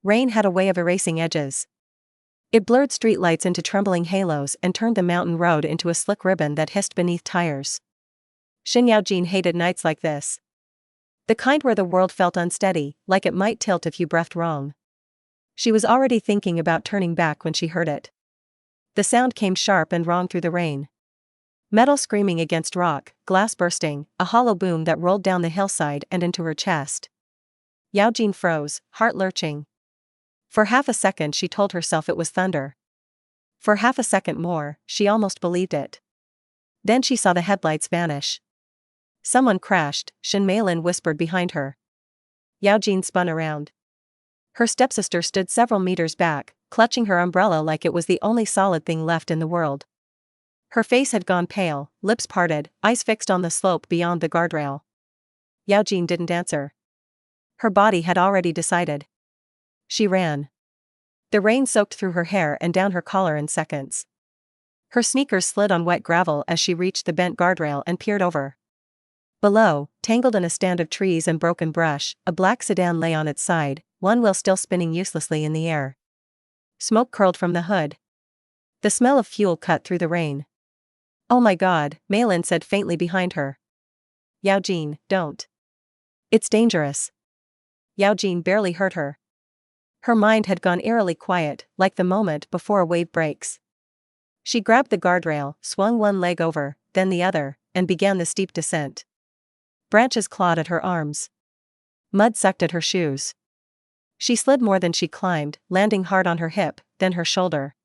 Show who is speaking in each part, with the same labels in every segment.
Speaker 1: Rain had a way of erasing edges. It blurred streetlights into trembling halos and turned the mountain road into a slick ribbon that hissed beneath tires. Shen Yaojin hated nights like this. The kind where the world felt unsteady, like it might tilt if you breathed wrong. She was already thinking about turning back when she heard it. The sound came sharp and wrong through the rain. Metal screaming against rock, glass bursting, a hollow boom that rolled down the hillside and into her chest. Yaojin froze, heart lurching. For half a second she told herself it was thunder. For half a second more, she almost believed it. Then she saw the headlights vanish. Someone crashed, Shen Yaojin whispered behind her. Yaojin spun around. Her stepsister stood several meters back, clutching her umbrella like it was the only solid thing left in the world. Her face had gone pale, lips parted, eyes fixed on the slope beyond the guardrail. Yaojin didn't answer. Her body had already decided. She ran. The rain soaked through her hair and down her collar in seconds. Her sneakers slid on wet gravel as she reached the bent guardrail and peered over. Below, tangled in a stand of trees and broken brush, a black sedan lay on its side, one wheel still spinning uselessly in the air. Smoke curled from the hood. The smell of fuel cut through the rain. "Oh my God," Yaojin said faintly behind her. "Yaojin, don't. It's dangerous." Yaojin barely heard her. Her mind had gone eerily quiet, like the moment before a wave breaks. She grabbed the guardrail, swung one leg over, then the other, and began the steep descent. Branches clawed at her arms. Mud sucked at her shoes. She slid more than she climbed, landing hard on her hip, then her shoulder.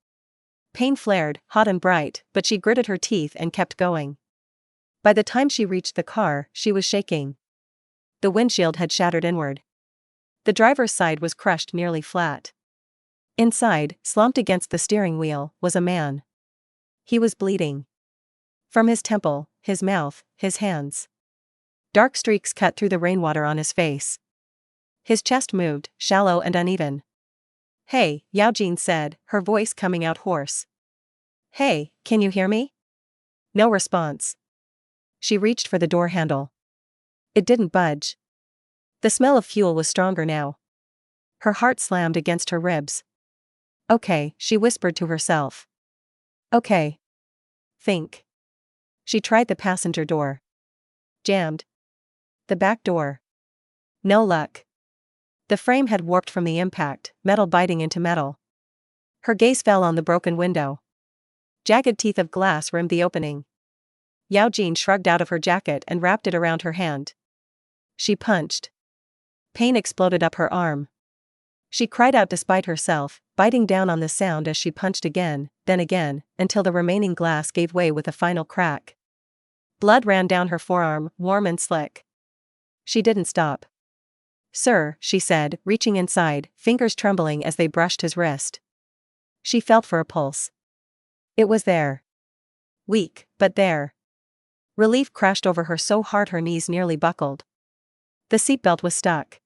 Speaker 1: Pain flared, hot and bright, but she gritted her teeth and kept going. By the time she reached the car, she was shaking. The windshield had shattered inward. The driver's side was crushed nearly flat. Inside, slumped against the steering wheel, was a man. He was bleeding. From his temple, his mouth, his hands. Dark streaks cut through the rainwater on his face. His chest moved, shallow and uneven. "Hey," Yaojin said, her voice coming out hoarse. "Hey, can you hear me?" No response. She reached for the door handle. It didn't budge. The smell of fuel was stronger now. Her heart slammed against her ribs. "Okay," she whispered to herself. "Okay. Think." She tried the passenger door. Jammed. The back door. No luck. The frame had warped from the impact, metal biting into metal. Her gaze fell on the broken window. Jagged teeth of glass rimmed the opening. Yaojin shrugged out of her jacket and wrapped it around her hand. She punched. Pain exploded up her arm. She cried out despite herself, biting down on the sound as she punched again, then again, until the remaining glass gave way with a final crack. Blood ran down her forearm, warm and slick. She didn't stop. "Sir," she said, reaching inside, fingers trembling as they brushed his wrist. She felt for a pulse. It was there. Weak, but there. Relief crashed over her so hard her knees nearly buckled. The seatbelt was stuck.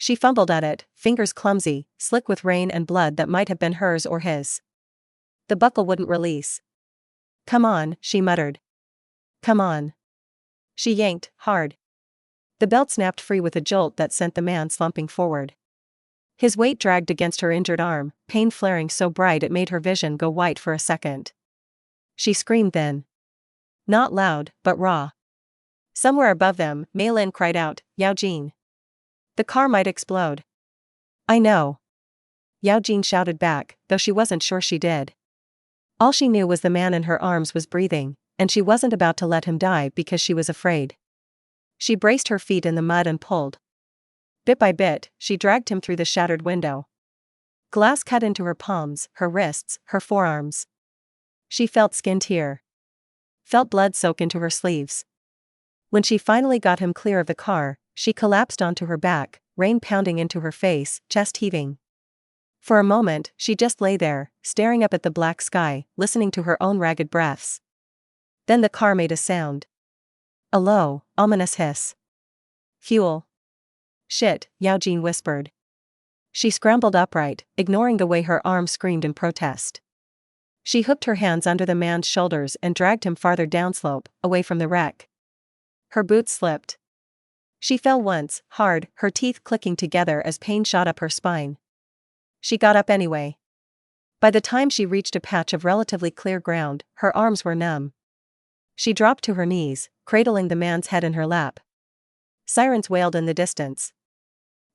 Speaker 1: She fumbled at it, fingers clumsy, slick with rain and blood that might have been hers or his. The buckle wouldn't release. "Come on," she muttered. "Come on." She yanked, hard. The belt snapped free with a jolt that sent the man slumping forward. His weight dragged against her injured arm, pain flaring so bright it made her vision go white for a second. She screamed then. Not loud, but raw. Somewhere above them, Yaojin cried out, "Yaojin. The car might explode." "I know." Yaojin shouted back, though she wasn't sure she did. All she knew was the man in her arms was breathing, and she wasn't about to let him die because she was afraid. She braced her feet in the mud and pulled. Bit by bit, she dragged him through the shattered window. Glass cut into her palms, her wrists, her forearms. She felt skin tear. Felt blood soak into her sleeves. When she finally got him clear of the car, she collapsed onto her back, rain pounding into her face, chest heaving. For a moment, she just lay there, staring up at the black sky, listening to her own ragged breaths. Then the car made a sound. A low, ominous hiss. "Fuel." "Shit," Yaojin whispered. She scrambled upright, ignoring the way her arm screamed in protest. She hooked her hands under the man's shoulders and dragged him farther downslope, away from the wreck. Her boots slipped. She fell once, hard, her teeth clicking together as pain shot up her spine. She got up anyway. By the time she reached a patch of relatively clear ground, her arms were numb. She dropped to her knees, cradling the man's head in her lap. Sirens wailed in the distance.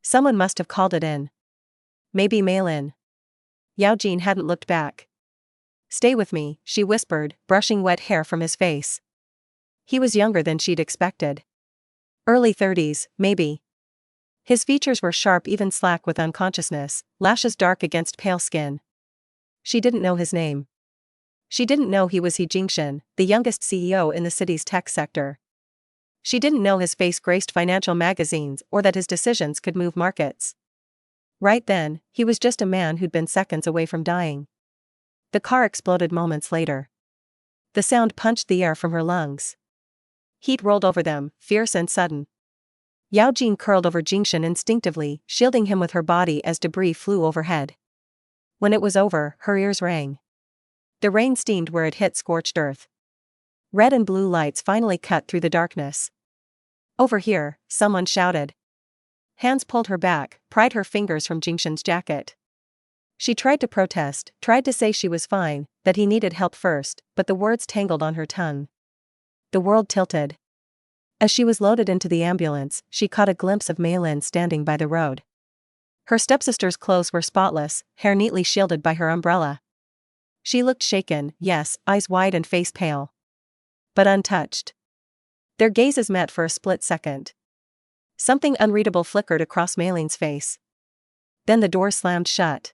Speaker 1: Someone must have called it in. Maybe Maylin. Yaojin hadn't looked back. Stay with me, she whispered, brushing wet hair from his face. He was younger than she'd expected. Early 30s, maybe. His features were sharp, even slack with unconsciousness, lashes dark against pale skin. She didn't know his name. She didn't know he was He Jingshan, the youngest CEO in the city's tech sector. She didn't know his face graced financial magazines or that his decisions could move markets. Right then, he was just a man who'd been seconds away from dying. The car exploded moments later. The sound punched the air from her lungs. Heat rolled over them, fierce and sudden. Yaojin curled over Jingshan instinctively, shielding him with her body as debris flew overhead. When it was over, her ears rang. The rain steamed where it hit scorched earth. Red and blue lights finally cut through the darkness. Over here, someone shouted. Hands pulled her back, pried her fingers from Jingshan's jacket. She tried to protest, tried to say she was fine, that he needed help first, but the words tangled on her tongue. The world tilted. As she was loaded into the ambulance, she caught a glimpse of Maylin standing by the road. Her stepsister's clothes were spotless, hair neatly shielded by her umbrella. She looked shaken, yes, eyes wide and face pale. But untouched. Their gazes met for a split second. Something unreadable flickered across Maylin's face. Then the door slammed shut.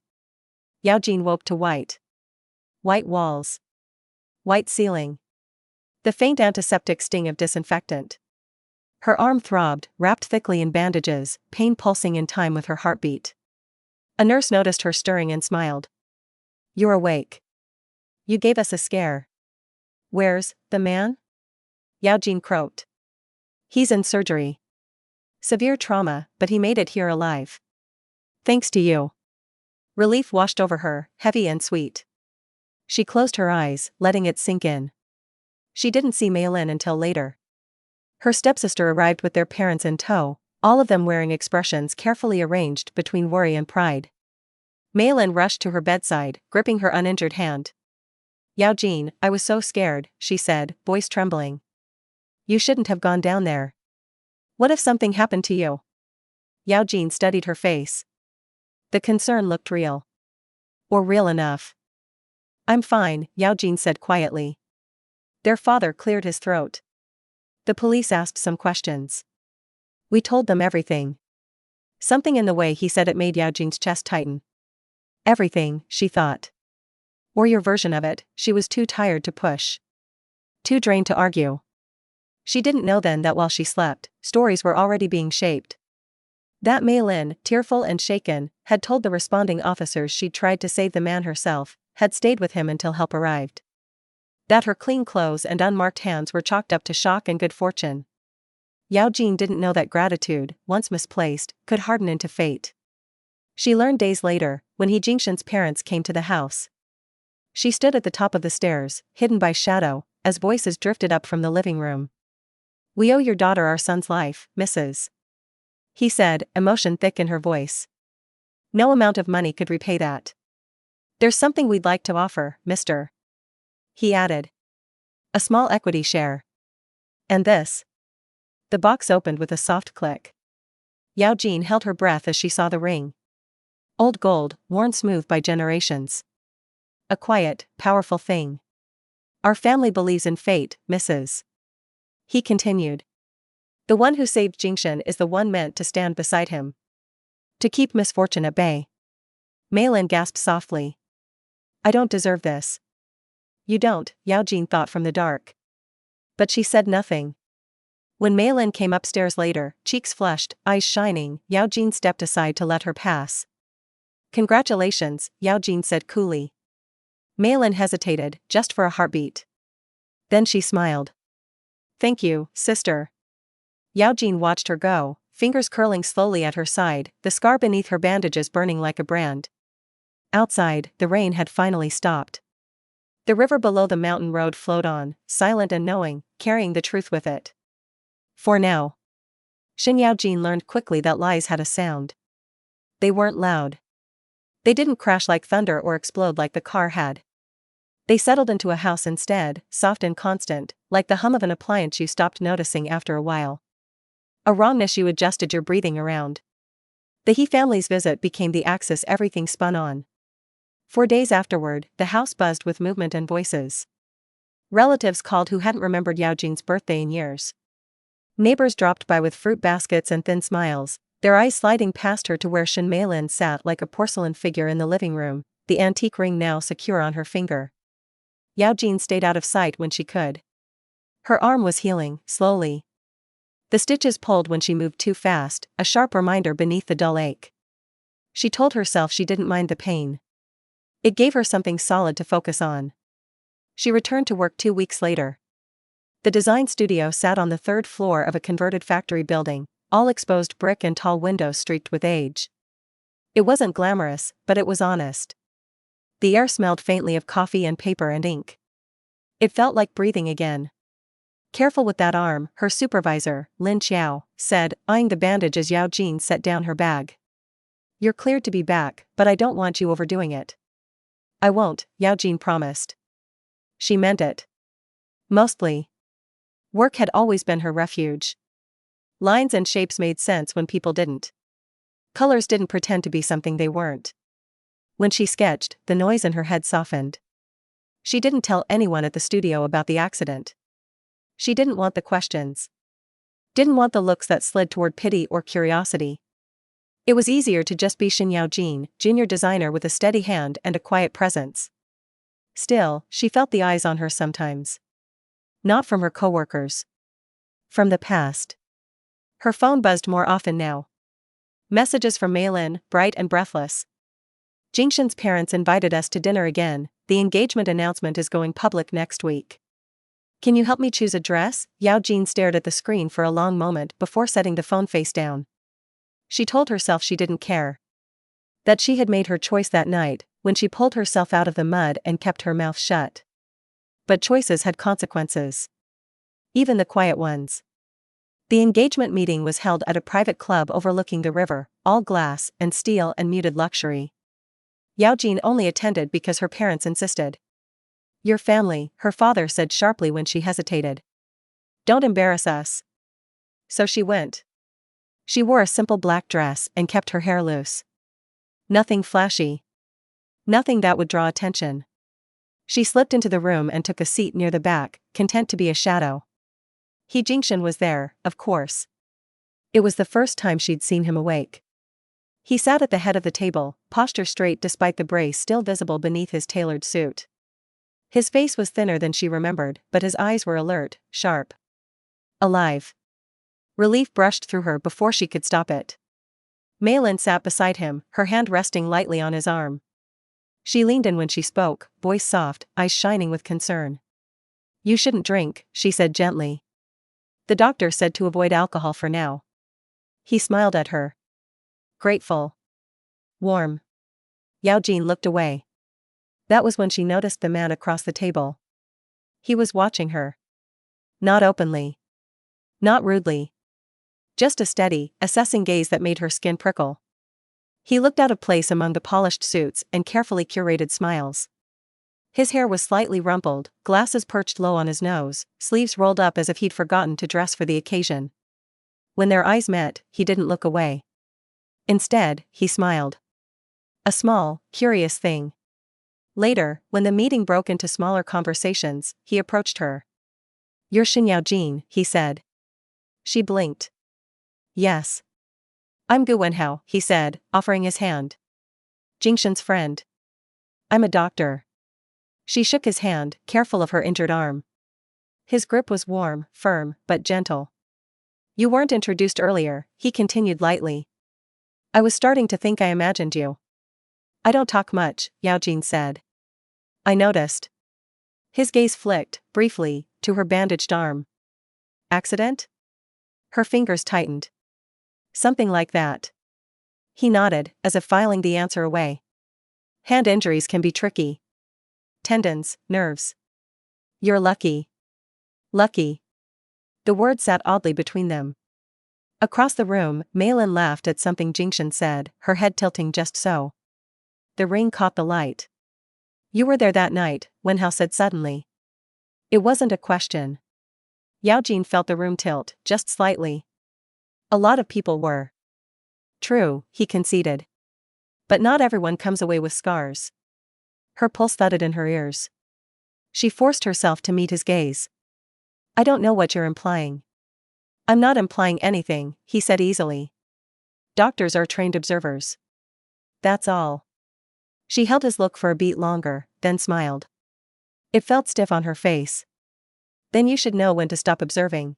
Speaker 1: Yaojin woke to white. White walls. White ceiling. The faint antiseptic sting of disinfectant. Her arm throbbed, wrapped thickly in bandages, pain pulsing in time with her heartbeat. A nurse noticed her stirring and smiled. You're awake. You gave us a scare. Where's the man? Yaojin croaked. He's in surgery. Severe trauma, but he made it here alive. Thanks to you. Relief washed over her, heavy and sweet. She closed her eyes, letting it sink in. She didn't see Maylin until later. Her stepsister arrived with their parents in tow, all of them wearing expressions carefully arranged between worry and pride. Maylin rushed to her bedside, gripping her uninjured hand. Yaojin, I was so scared, she said, voice trembling. You shouldn't have gone down there. What if something happened to you? Yaojin studied her face. The concern looked real. Or real enough. I'm fine, Yaojin said quietly. Their father cleared his throat. The police asked some questions. We told them everything. Something in the way he said it made Yaojin's chest tighten. Everything, she thought. Or your version of it, she was too tired to push. Too drained to argue. She didn't know then that while she slept, stories were already being shaped. That Maylin, tearful and shaken, had told the responding officers she'd tried to save the man herself, had stayed with him until help arrived. That her clean clothes and unmarked hands were chalked up to shock and good fortune. Yaojin didn't know that gratitude, once misplaced, could harden into fate. She learned days later, when He Jingshan's parents came to the house. She stood at the top of the stairs, hidden by shadow, as voices drifted up from the living room. We owe your daughter our son's life, Mrs. He said, emotion thick in her voice. No amount of money could repay that. There's something we'd like to offer, Mr. He added. A small equity share. And this? The box opened with a soft click. Yaojin held her breath as she saw the ring. Old gold, worn smooth by generations. A quiet, powerful thing. Our family believes in fate, Mrs. He continued. The one who saved Jingshan is the one meant to stand beside him. To keep misfortune at bay. Maylin gasped softly. I don't deserve this. You don't, Yaojin thought from the dark. But she said nothing. When Maylin came upstairs later, cheeks flushed, eyes shining, Yaojin stepped aside to let her pass. Congratulations, Yaojin said coolly. Maylin hesitated, just for a heartbeat. Then she smiled. Thank you, sister. Yaojin watched her go, fingers curling slowly at her side, the scar beneath her bandages burning like a brand. Outside, the rain had finally stopped. The river below the mountain road flowed on, silent and knowing, carrying the truth with it. For now. Shen Yaojin learned quickly that lies had a sound. They weren't loud. They didn't crash like thunder or explode like the car had. They settled into a house instead, soft and constant, like the hum of an appliance you stopped noticing after a while. A wrongness you adjusted your breathing around. The He family's visit became the axis everything spun on. 4 days afterward, the house buzzed with movement and voices. Relatives called who hadn't remembered Yaojin's birthday in years. Neighbors dropped by with fruit baskets and thin smiles, their eyes sliding past her to where Shen Yaojin sat like a porcelain figure in the living room, the antique ring now secure on her finger. Yaojin stayed out of sight when she could. Her arm was healing, slowly. The stitches pulled when she moved too fast, a sharp reminder beneath the dull ache. She told herself she didn't mind the pain. It gave her something solid to focus on. She returned to work 2 weeks later. The design studio sat on the third floor of a converted factory building, all exposed brick and tall windows streaked with age. It wasn't glamorous, but it was honest. The air smelled faintly of coffee and paper and ink. It felt like breathing again. "Careful with that arm," her supervisor, Lin Xiao, said, eyeing the bandage as Yaojin set down her bag. "You're cleared to be back, but I don't want you overdoing it." "I won't," Yaojin promised. She meant it. Mostly. Work had always been her refuge. Lines and shapes made sense when people didn't. Colors didn't pretend to be something they weren't. When she sketched, the noise in her head softened. She didn't tell anyone at the studio about the accident. She didn't want the questions. Didn't want the looks that slid toward pity or curiosity. It was easier to just be Shen Yaojin, junior designer with a steady hand and a quiet presence. Still, she felt the eyes on her sometimes. Not from her coworkers. From the past. Her phone buzzed more often now. Messages from Maylin, bright and breathless. "Jingshen's parents invited us to dinner again. The engagement announcement is going public next week. Can you help me choose a dress?" Yaojin stared at the screen for a long moment before setting the phone face down. She told herself she didn't care. That she had made her choice that night, when she pulled herself out of the mud and kept her mouth shut. But choices had consequences. Even the quiet ones. The engagement meeting was held at a private club overlooking the river, all glass and steel and muted luxury. Yaojin only attended because her parents insisted. "Your family," her father said sharply when she hesitated. "Don't embarrass us." So she went. She wore a simple black dress and kept her hair loose. Nothing flashy. Nothing that would draw attention. She slipped into the room and took a seat near the back, content to be a shadow. He Jingshen was there, of course. It was the first time she'd seen him awake. He sat at the head of the table, posture straight despite the brace still visible beneath his tailored suit. His face was thinner than she remembered, but his eyes were alert, sharp. Alive. Relief brushed through her before she could stop it. Maylin sat beside him, her hand resting lightly on his arm. She leaned in when she spoke, voice soft, eyes shining with concern. "You shouldn't drink," she said gently. "The doctor said to avoid alcohol for now." He smiled at her. Grateful. Warm. Yaojin looked away. That was when she noticed the man across the table. He was watching her. Not openly. Not rudely. Just a steady, assessing gaze that made her skin prickle. He looked out of place among the polished suits and carefully curated smiles. His hair was slightly rumpled, glasses perched low on his nose, sleeves rolled up as if he'd forgotten to dress for the occasion. When their eyes met, he didn't look away. Instead, he smiled. A small, curious thing. Later, when the meeting broke into smaller conversations, he approached her. "You're Shen Yaojin," he said. She blinked. "Yes. I'm Gu Wenhao," he said, offering his hand. "Jingshen's friend. I'm a doctor." She shook his hand, careful of her injured arm. His grip was warm, firm, but gentle. "You weren't introduced earlier," he continued lightly. "I was starting to think I imagined you." "I don't talk much," Yaojin said. "I noticed." His gaze flicked, briefly, to her bandaged arm. "Accident?" Her fingers tightened. "Something like that." He nodded, as if filing the answer away. "Hand injuries can be tricky. Tendons, nerves. You're lucky." Lucky. The word sat oddly between them. Across the room, Maylin laughed at something Jingshen said, her head tilting just so. the ring caught the light. You were there that night, Wenhao said suddenly. It wasn't a question. Yaojin felt the room tilt, just slightly. A lot of people were. True, he conceded. But not everyone comes away with scars. Her pulse thudded in her ears. She forced herself to meet his gaze. I don't know what you're implying. I'm not implying anything, he said easily. Doctors are trained observers. That's all. She held his look for a beat longer, then smiled. It felt stiff on her face. Then you should know when to stop observing.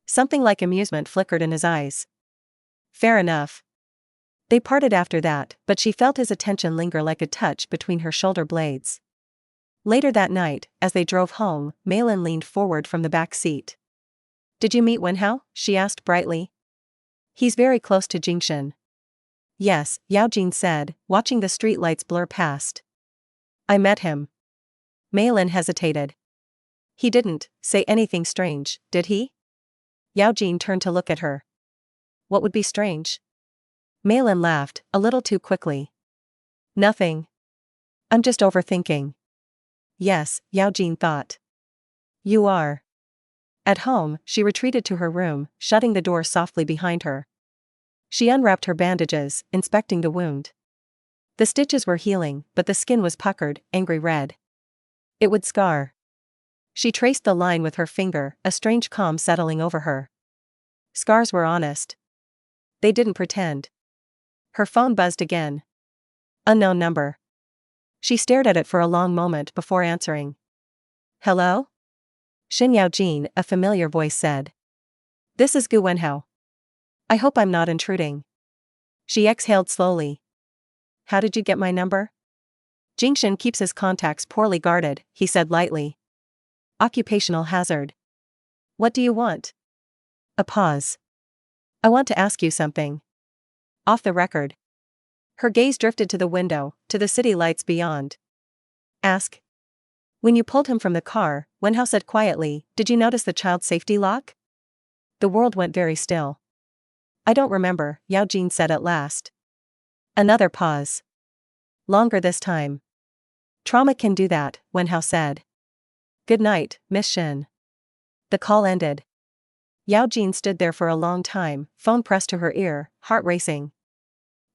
Speaker 1: Something like amusement flickered in his eyes. Fair enough. They parted after that, but she felt his attention linger like a touch between her shoulder blades. Later that night, as they drove home, Malin leaned forward from the back seat. Did you meet Wenhao? She asked brightly. He's very close to Jingshan. Yes, Yaojin said, watching the street lights blur past. I met him. Malin hesitated. He didn't say anything strange, did he? Yaojin turned to look at her. What would be strange? Malin laughed, a little too quickly. Nothing. I'm just overthinking. Yes, Yaojin thought. You are. At home, she retreated to her room, shutting the door softly behind her. She unwrapped her bandages, inspecting the wound. The stitches were healing, but the skin was puckered, angry red. It would scar. She traced the line with her finger, a strange calm settling over her. Scars were honest. They didn't pretend. Her phone buzzed again. Unknown number. She stared at it for a long moment before answering. Hello? Shen Yaojin, a familiar voice said. This is Gu Wenhao. I hope I'm not intruding. She exhaled slowly. How did you get my number? Jingshan keeps his contacts poorly guarded, he said lightly. Occupational hazard. What do you want? A pause. I want to ask you something. Off the record. Her gaze drifted to the window, to the city lights beyond. Ask. When you pulled him from the car, Wenhao said quietly, did you notice the child safety lock? The world went very still. I don't remember, Yaojin said at last. Another pause. Longer this time. Trauma can do that, Wenhao said. Good night, Miss Shen. The call ended. Yaojin stood there for a long time, phone pressed to her ear, heart racing.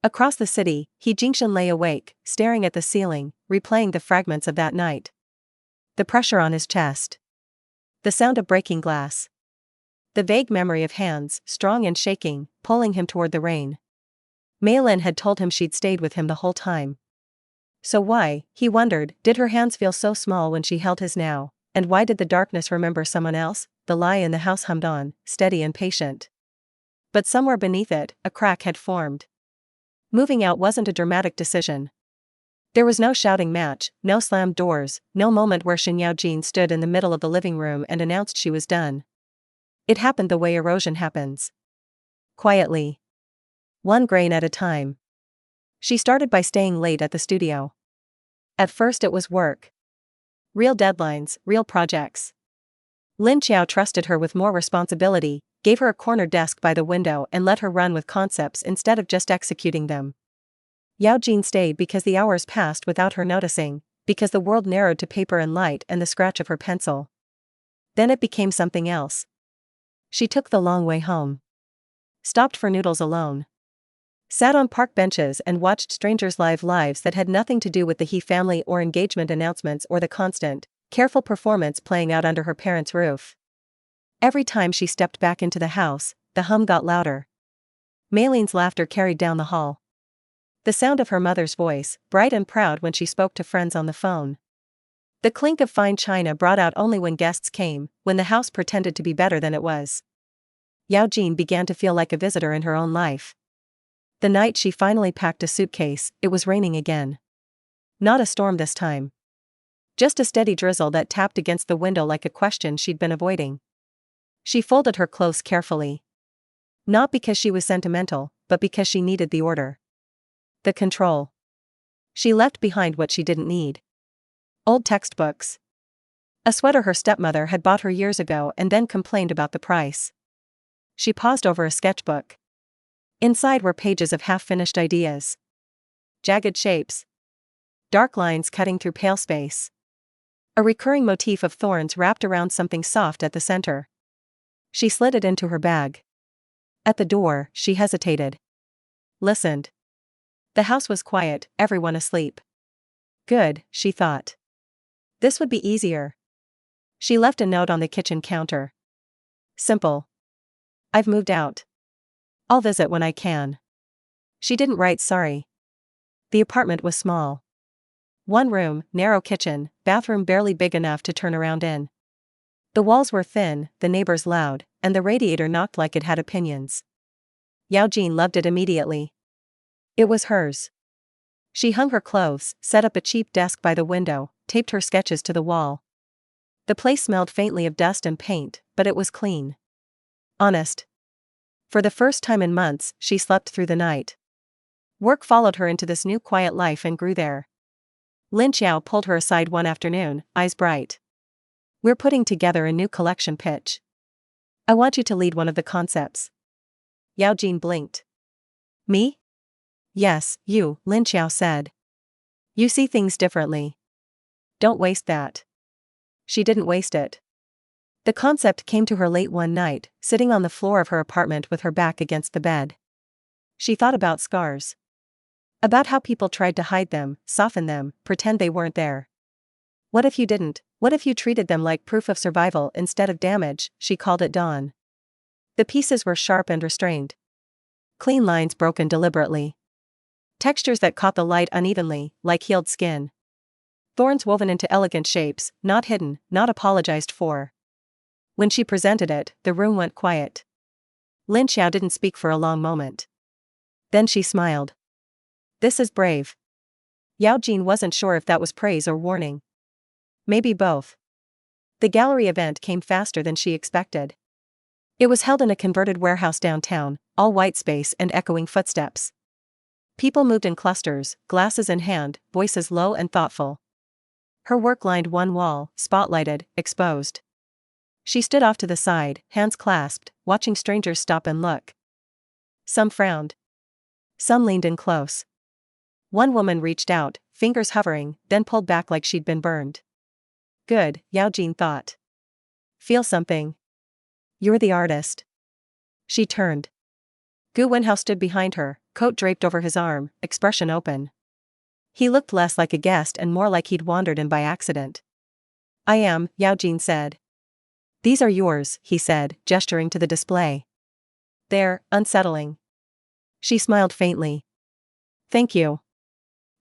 Speaker 1: Across the city, Jingshan lay awake, staring at the ceiling, replaying the fragments of that night. The pressure on his chest. The sound of breaking glass. The vague memory of hands, strong and shaking, pulling him toward the rain. Malin had told him she'd stayed with him the whole time. So why, he wondered, did her hands feel so small when she held his now, and why did the darkness remember someone else? The lie in the house hummed on, steady and patient. But somewhere beneath it, a crack had formed. Moving out wasn't a dramatic decision. There was no shouting match, no slammed doors, no moment where Shen Yaojin stood in the middle of the living room and announced she was done. It happened the way erosion happens. Quietly. One grain at a time. She started by staying late at the studio. At first it was work. Real deadlines, real projects. Lin Qiao trusted her with more responsibility, gave her a corner desk by the window and let her run with concepts instead of just executing them. Yaojin stayed because the hours passed without her noticing, because the world narrowed to paper and light and the scratch of her pencil. Then it became something else. She took the long way home. Stopped for noodles alone. Sat on park benches and watched strangers live lives that had nothing to do with the He family or engagement announcements or the constant, careful performance playing out under her parents' roof. Every time she stepped back into the house, the hum got louder. Mayleen's laughter carried down the hall. The sound of her mother's voice, bright and proud when she spoke to friends on the phone. The clink of fine china brought out only when guests came, when the house pretended to be better than it was. Yaojin began to feel like a visitor in her own life. The night she finally packed a suitcase, it was raining again. Not a storm this time. Just a steady drizzle that tapped against the window like a question she'd been avoiding. She folded her clothes carefully. Not because she was sentimental, but because she needed the order. The control. She left behind what she didn't need. Old textbooks. A sweater her stepmother had bought her years ago and then complained about the price. She paused over a sketchbook. Inside were pages of half-finished ideas. Jagged shapes. dark lines cutting through pale space. A recurring motif of thorns wrapped around something soft at the center. She slid it into her bag. At the door, she hesitated. Listened. The house was quiet, everyone asleep. Good, she thought. This would be easier. She left a note on the kitchen counter. Simple. I've moved out. I'll visit when I can. She didn't write sorry. The apartment was small. One room, narrow kitchen, bathroom barely big enough to turn around in. The walls were thin, the neighbors loud, and the radiator knocked like it had opinions. Yaojin loved it immediately. It was hers. She hung her clothes, set up a cheap desk by the window, taped her sketches to the wall. The place smelled faintly of dust and paint, but it was clean. Honest. For the first time in months, she slept through the night. Work followed her into this new quiet life and grew there. Lin Xiao pulled her aside one afternoon, eyes bright. We're putting together a new collection pitch. I want you to lead one of the concepts. Yaojin blinked. Me? Yes, you, Lin Xiao said. You see things differently. Don't waste that. She didn't waste it. The concept came to her late one night, sitting on the floor of her apartment with her back against the bed. She thought about scars. About how people tried to hide them, soften them, pretend they weren't there. What if you didn't? What if you treated them like proof of survival instead of damage? She called it dawn. The pieces were sharp and restrained. Clean lines broken deliberately. Textures that caught the light unevenly, like healed skin. Thorns woven into elegant shapes, not hidden, not apologized for. When she presented it, the room went quiet. Lin Xiao didn't speak for a long moment. Then she smiled. This is brave. Yaojin wasn't sure if that was praise or warning. Maybe both. The gallery event came faster than she expected. It was held in a converted warehouse downtown, all white space and echoing footsteps. People moved in clusters, glasses in hand, voices low and thoughtful. Her work lined one wall, spotlighted, exposed. She stood off to the side, hands clasped, watching strangers stop and look. Some frowned. Some leaned in close. One woman reached out, fingers hovering, then pulled back like she'd been burned. Good, Yaojin thought. Feel something. You're the artist. She turned. Gu Wenhao stood behind her, coat draped over his arm, expression open. He looked less like a guest and more like he'd wandered in by accident. I am, Yaojin said. These are yours, he said, gesturing to the display. They're unsettling. She smiled faintly. Thank you.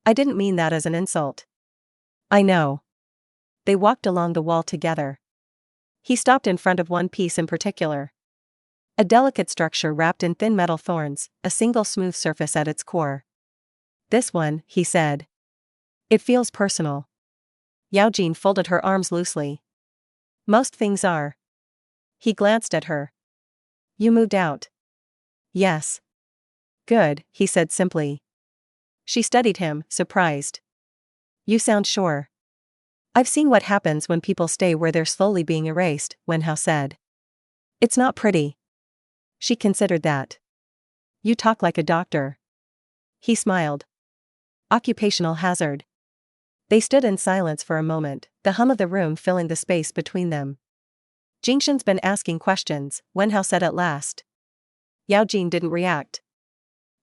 Speaker 1: I didn't mean that as an insult. I know. They walked along the wall together. He stopped in front of one piece in particular. A delicate structure wrapped in thin metal thorns, a single smooth surface at its core. This one, he said. It feels personal. Yaojin folded her arms loosely. Most things are. He glanced at her. You moved out. Yes. Good, he said simply. She studied him, surprised. You sound sure. I've seen what happens when people stay where they're slowly being erased, Wenhao said. It's not pretty. She considered that. You talk like a doctor. He smiled. Occupational hazard. They stood in silence for a moment, the hum of the room filling the space between them. Jingshen's been asking questions, Wenhao said at last. Yaojin didn't react.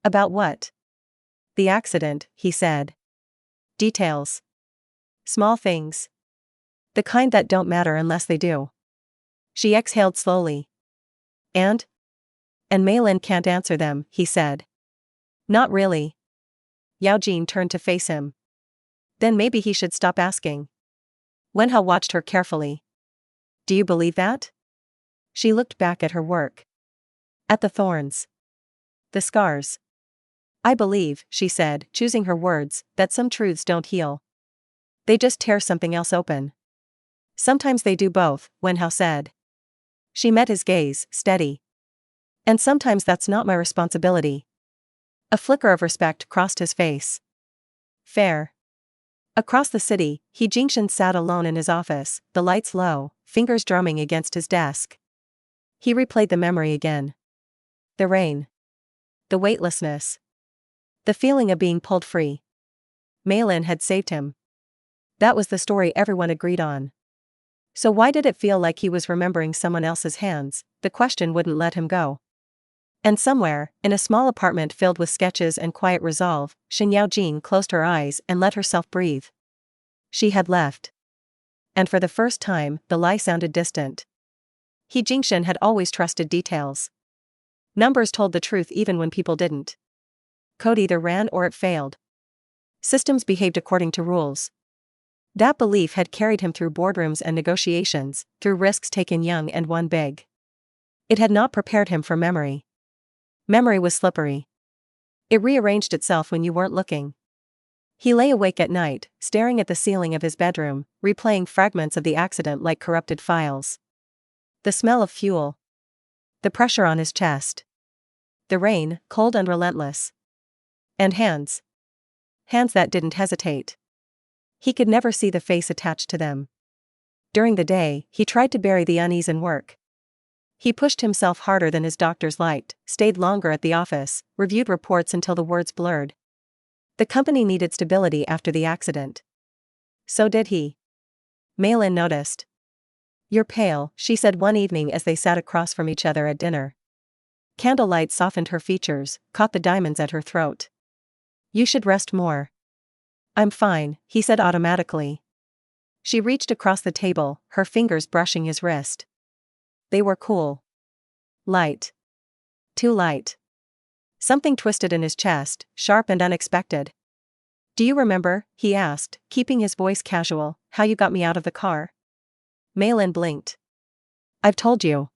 Speaker 1: About what? The accident, he said. Details. Small things. The kind that don't matter unless they do. She exhaled slowly. And Maylin can't answer them, he said. Not really. Yaojin turned to face him. Then maybe he should stop asking. Wenhao watched her carefully. Do you believe that? She looked back at her work. At the thorns. The scars. I believe, she said, choosing her words, that some truths don't heal. They just tear something else open. Sometimes they do both, Wenhao said. She met his gaze, steady. And sometimes that's not my responsibility. A flicker of respect crossed his face. Fair. Across the city, Jingshen sat alone in his office, the lights low, fingers drumming against his desk. He replayed the memory again. The rain. The weightlessness. The feeling of being pulled free. Mei-lin had saved him. That was the story everyone agreed on. So why did it feel like he was remembering someone else's hands? The question wouldn't let him go. And somewhere, in a small apartment filled with sketches and quiet resolve, Shen Yaojin closed her eyes and let herself breathe. She had left. And for the first time, the lie sounded distant. He Jingshen had always trusted details. Numbers told the truth even when people didn't. Code either ran or it failed. Systems behaved according to rules. That belief had carried him through boardrooms and negotiations, through risks taken young and won big. It had not prepared him for memory. Memory was slippery. It rearranged itself when you weren't looking. He lay awake at night, staring at the ceiling of his bedroom, replaying fragments of the accident like corrupted files. The smell of fuel. The pressure on his chest. The rain, cold and relentless. And hands. Hands that didn't hesitate. He could never see the face attached to them. During the day, he tried to bury the unease in work. He pushed himself harder than his doctors liked, stayed longer at the office, reviewed reports until the words blurred. The company needed stability after the accident. So did he. Mei-lin noticed. "You're pale," she said one evening as they sat across from each other at dinner. Candlelight softened her features, caught the diamonds at her throat. "You should rest more." "I'm fine," he said automatically. She reached across the table, her fingers brushing his wrist. They were cool. Light. Too light. Something twisted in his chest, sharp and unexpected. "Do you remember," he asked, keeping his voice casual, "how you got me out of the car?" Mei-lin blinked. "I've told you."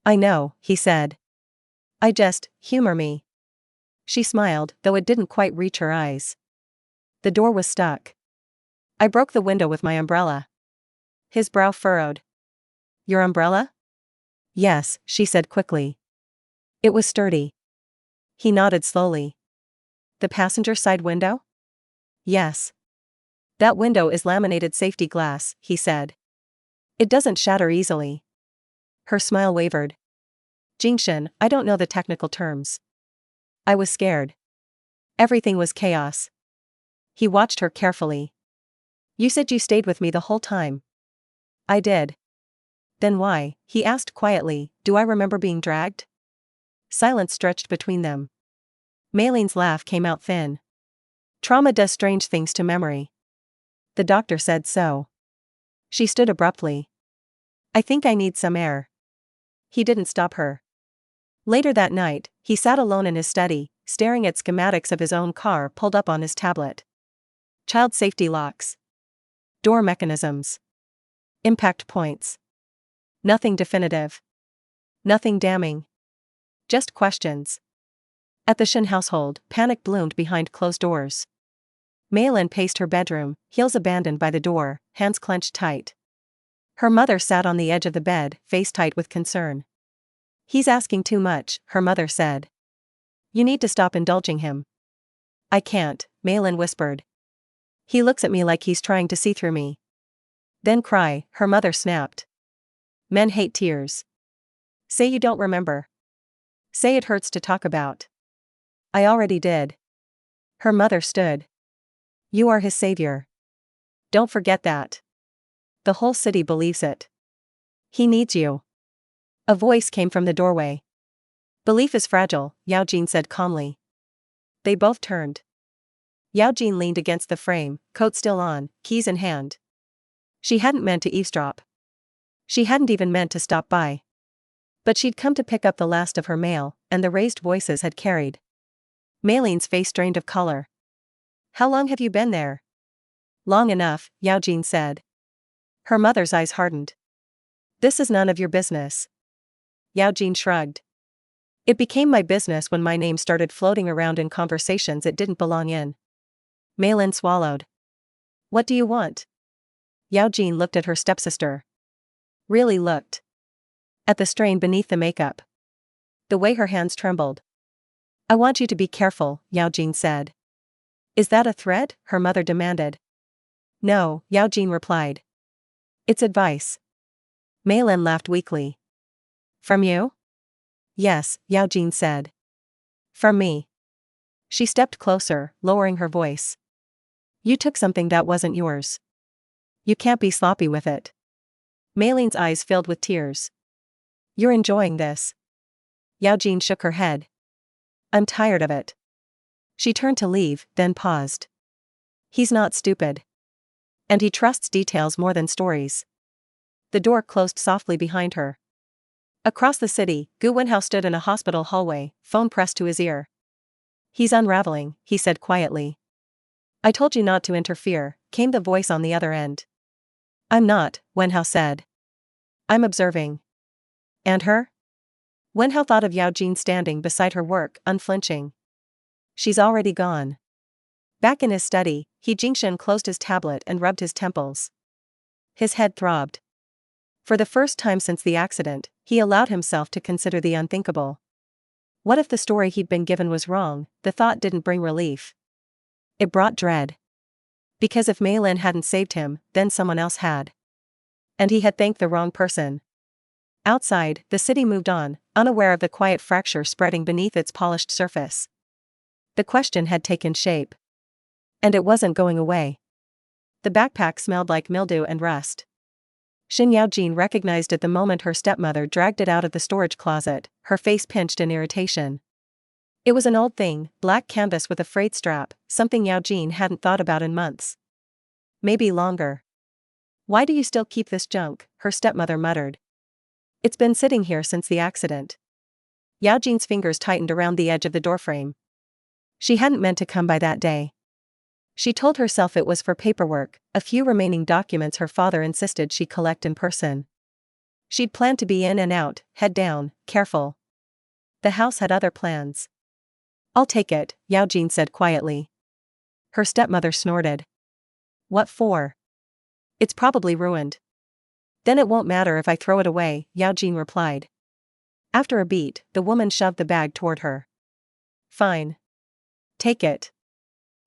Speaker 1: "I know," he said. Humor me." She smiled, though it didn't quite reach her eyes. The door was stuck. "I broke the window with my umbrella." His brow furrowed. "Your umbrella?" "Yes," she said quickly. "It was sturdy." He nodded slowly. "The passenger side window?" "Yes." "That window is laminated safety glass," he said. "It doesn't shatter easily." Her smile wavered. "Jingshen, I don't know the technical terms." "I was scared. Everything was chaos." He watched her carefully. "You said you stayed with me the whole time." "I did." "Then why?" he asked quietly. "Do I remember being dragged?" Silence stretched between them. Mei-lin's laugh came out thin. "Trauma does strange things to memory. The doctor said so." She stood abruptly. "I think I need some air." He didn't stop her. Later that night, he sat alone in his study, staring at schematics of his own car pulled up on his tablet. Child safety locks. Door mechanisms. Impact points. Nothing definitive. Nothing damning. Just questions. At the Shen household, panic bloomed behind closed doors. Mei-lin paced her bedroom, heels abandoned by the door, hands clenched tight. Her mother sat on the edge of the bed, face tight with concern. "He's asking too much," her mother said. "You need to stop indulging him." "I can't," Mei-lin whispered. "He looks at me like he's trying to see through me." "Then cry," her mother snapped. "Men hate tears. Say you don't remember. Say it hurts to talk about." "I already did." Her mother stood. "You are his savior. Don't forget that. The whole city believes it. He needs you." A voice came from the doorway. "Belief is fragile," Yaojin said calmly. They both turned. Yaojin leaned against the frame, coat still on, keys in hand. She hadn't meant to eavesdrop. She hadn't even meant to stop by. But she'd come to pick up the last of her mail, and the raised voices had carried. Mei-lin's face drained of color. "How long have you been there?" "Long enough," Yaojin said. Her mother's eyes hardened. "This is none of your business." Yaojin shrugged. "It became my business when my name started floating around in conversations it didn't belong in." Mei-lin swallowed. "What do you want?" Yaojin looked at her stepsister. Really looked. At the strain beneath the makeup. The way her hands trembled. "I want you to be careful," Yaojin said. "Is that a threat?" her mother demanded. "No," Yaojin replied. "It's advice." Mei-lin laughed weakly. "From you?" "Yes," Yaojin said. "From me." She stepped closer, lowering her voice. You took something that wasn't yours. You can't be sloppy with it. Mei-Lin's eyes filled with tears. You're enjoying this. Yaojin shook her head. I'm tired of it. She turned to leave, then paused. He's not stupid. And he trusts details more than stories. The door closed softly behind her. Across the city, Gu Wenhao stood in a hospital hallway, phone pressed to his ear. He's unraveling, he said quietly. I told you not to interfere, came the voice on the other end. I'm not, Wenhao said. I'm observing. And her? Wenhao thought of Yaojin standing beside her work, unflinching. She's already gone. Back in his study, Jingshen closed his tablet and rubbed his temples. His head throbbed. For the first time since the accident, he allowed himself to consider the unthinkable. What if the story he'd been given was wrong? The thought didn't bring relief. It brought dread. Because if Mei-Lin hadn't saved him, then someone else had. And he had thanked the wrong person. Outside, the city moved on, unaware of the quiet fracture spreading beneath its polished surface. The question had taken shape. And it wasn't going away. The backpack smelled like mildew and rust. Shen Yaojin recognized it the moment her stepmother dragged it out of the storage closet, her face pinched in irritation. It was an old thing, black canvas with a frayed strap, something Yaojin hadn't thought about in months. Maybe longer. Why do you still keep this junk? Her stepmother muttered. It's been sitting here since the accident. Yaojin's fingers tightened around the edge of the doorframe. She hadn't meant to come by that day. She told herself it was for paperwork, a few remaining documents her father insisted she collect in person. She'd planned to be in and out, head down, careful. The house had other plans. I'll take it, Yaojin said quietly. Her stepmother snorted. What for? It's probably ruined. Then it won't matter if I throw it away, Yaojin replied. After a beat, the woman shoved the bag toward her. Fine. Take it.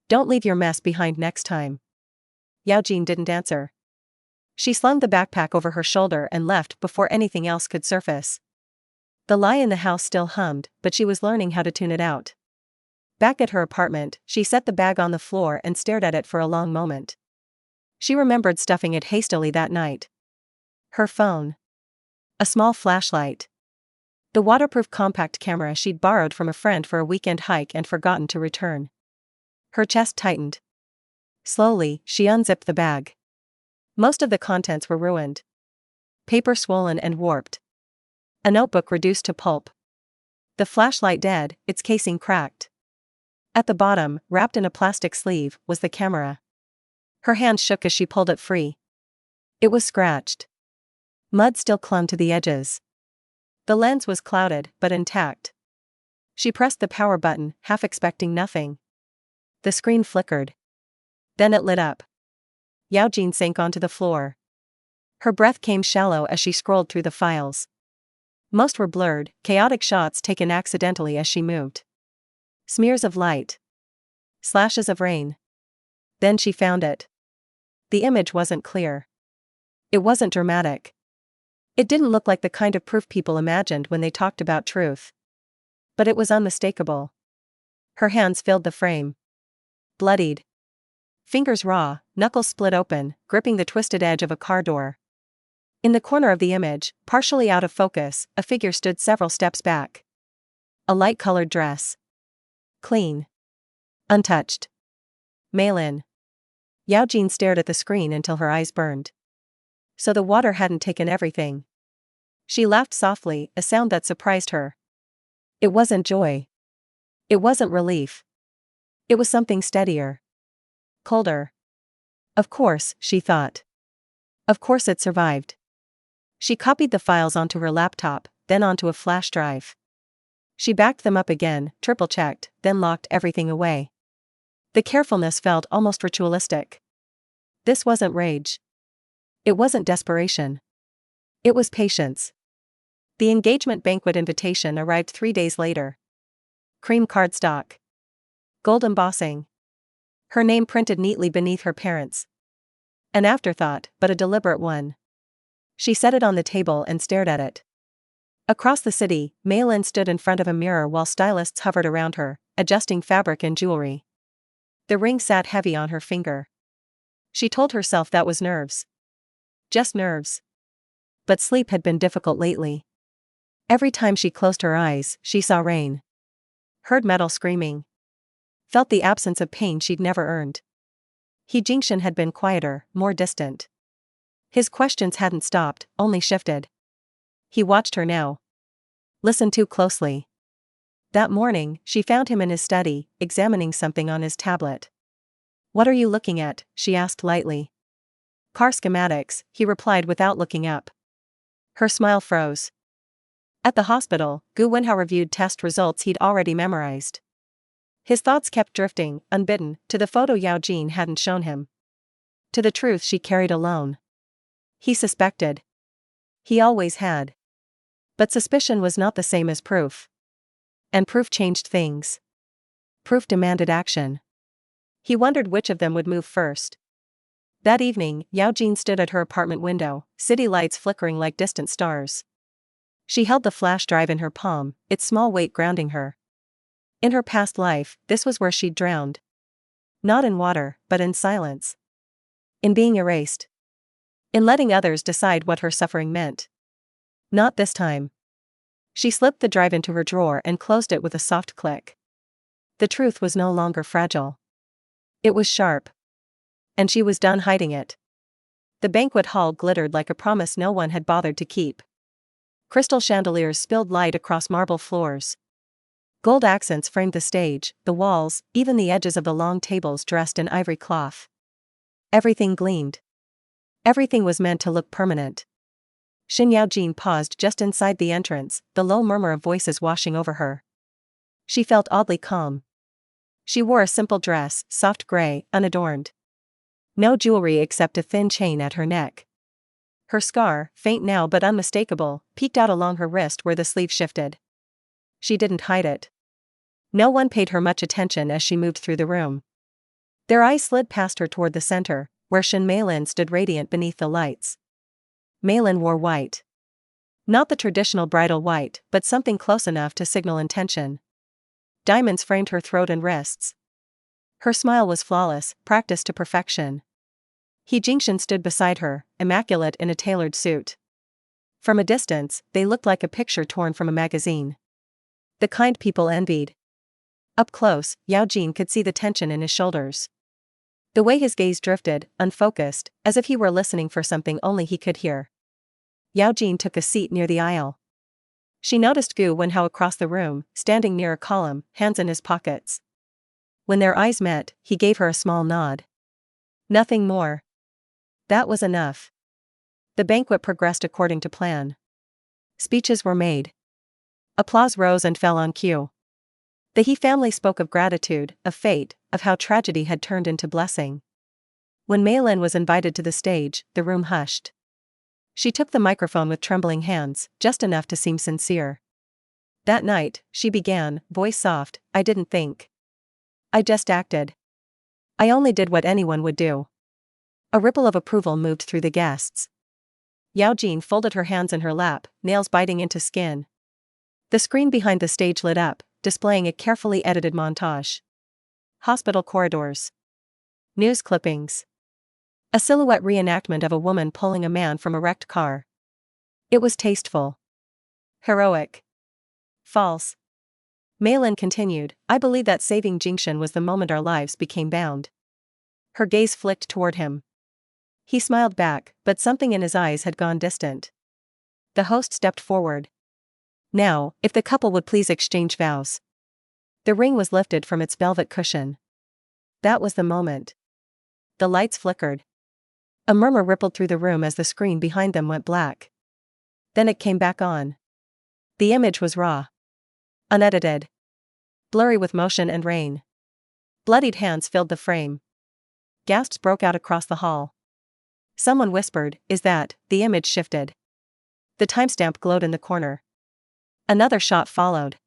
Speaker 1: Don't leave your mess behind next time. Yaojin didn't answer. She slung the backpack over her shoulder and left before anything else could surface. The lie in the house still hummed, but she was learning how to tune it out. Back at her apartment, she set the bag on the floor and stared at it for a long moment. She remembered stuffing it hastily that night. Her phone. A small flashlight. The waterproof compact camera she'd borrowed from a friend for a weekend hike and forgotten to return. Her chest tightened. Slowly, she unzipped the bag. Most of the contents were ruined. Paper swollen and warped. A notebook reduced to pulp. The flashlight dead, its casing cracked. At the bottom, wrapped in a plastic sleeve, was the camera. Her hand shook as she pulled it free. It was scratched. Mud still clung to the edges. The lens was clouded, but intact. She pressed the power button, half expecting nothing. The screen flickered. Then it lit up. Yaojin sank onto the floor. Her breath came shallow as she scrolled through the files. Most were blurred, chaotic shots taken accidentally as she moved. Smears of light. Slashes of rain. Then she found it. The image wasn't clear. It wasn't dramatic. It didn't look like the kind of proof people imagined when they talked about truth. But it was unmistakable. Her hands filled the frame. Bloodied. Fingers raw, knuckles split open, gripping the twisted edge of a car door. In the corner of the image, partially out of focus, a figure stood several steps back. A light-colored dress. Clean. Untouched. Mei-Lin. Yaojin stared at the screen until her eyes burned. So the water hadn't taken everything. She laughed softly, a sound that surprised her. It wasn't joy. It wasn't relief. It was something steadier. Colder. Of course, she thought. Of course it survived. She copied the files onto her laptop, then onto a flash drive. She backed them up again, triple-checked, then locked everything away. The carefulness felt almost ritualistic. This wasn't rage. It wasn't desperation. It was patience. The engagement banquet invitation arrived 3 days later. Cream cardstock. Gold embossing. Her name printed neatly beneath her parents'. An afterthought, but a deliberate one. She set it on the table and stared at it. Across the city, Mei-Lin stood in front of a mirror while stylists hovered around her, adjusting fabric and jewelry. The ring sat heavy on her finger. She told herself that was nerves. Just nerves. But sleep had been difficult lately. Every time she closed her eyes, she saw rain. Heard metal screaming. Felt the absence of pain she'd never earned. He Jingshan had been quieter, more distant. His questions hadn't stopped, only shifted. He watched her now. Listened too closely. That morning, she found him in his study, examining something on his tablet. "What are you looking at?" she asked lightly. "Car schematics," he replied without looking up. Her smile froze. At the hospital, Gu Wenhao reviewed test results he'd already memorized. His thoughts kept drifting, unbidden, to the photo Yaojin hadn't shown him. To the truth she carried alone. He suspected. He always had. But suspicion was not the same as proof. And proof changed things. Proof demanded action. He wondered which of them would move first. That evening, Yaojin stood at her apartment window, city lights flickering like distant stars. She held the flash drive in her palm, its small weight grounding her. In her past life, this was where she'd drowned. Not in water, but in silence. In being erased. In letting others decide what her suffering meant. Not this time. She slipped the drive into her drawer and closed it with a soft click. The truth was no longer fragile. It was sharp. And she was done hiding it. The banquet hall glittered like a promise no one had bothered to keep. Crystal chandeliers spilled light across marble floors. Gold accents framed the stage, the walls, even the edges of the long tables dressed in ivory cloth. Everything gleamed. Everything was meant to look permanent. Shen Yaojin paused just inside the entrance, the low murmur of voices washing over her. She felt oddly calm. She wore a simple dress, soft gray, unadorned. No jewelry except a thin chain at her neck. Her scar, faint now but unmistakable, peeked out along her wrist where the sleeve shifted. She didn't hide it. No one paid her much attention as she moved through the room. Their eyes slid past her toward the center, where Shen Meilin stood radiant beneath the lights. Meilin wore white. Not the traditional bridal white, but something close enough to signal intention. Diamonds framed her throat and wrists. Her smile was flawless, practiced to perfection. He Jingshan stood beside her, immaculate in a tailored suit. From a distance, they looked like a picture torn from a magazine. The kind people envied. Up close, Yaojin could see the tension in his shoulders. The way his gaze drifted, unfocused, as if he were listening for something only he could hear. Yaojin took a seat near the aisle. She noticed Gu Wenhao across the room, standing near a column, hands in his pockets. When their eyes met, he gave her a small nod. Nothing more. That was enough. The banquet progressed according to plan. Speeches were made. Applause rose and fell on cue. The He family spoke of gratitude, of fate, of how tragedy had turned into blessing. When Meilin was invited to the stage, the room hushed. She took the microphone with trembling hands, just enough to seem sincere. That night, she began, voice soft, "I didn't think. I just acted. I only did what anyone would do." A ripple of approval moved through the guests. Yaojin folded her hands in her lap, nails biting into skin. The screen behind the stage lit up, displaying a carefully edited montage. Hospital corridors. News clippings. A silhouette reenactment of a woman pulling a man from a wrecked car. It was tasteful. Heroic. False. Meilin continued, "I believe that saving Jingshan was the moment our lives became bound." Her gaze flicked toward him. He smiled back, but something in his eyes had gone distant. The host stepped forward. "Now, if the couple would please exchange vows." The ring was lifted from its velvet cushion. That was the moment. The lights flickered. A murmur rippled through the room as the screen behind them went black. Then it came back on. The image was raw. Unedited. Blurry with motion and rain. Bloodied hands filled the frame. Gasps broke out across the hall. Someone whispered, "Is that?" The image shifted. The timestamp glowed in the corner. Another shot followed.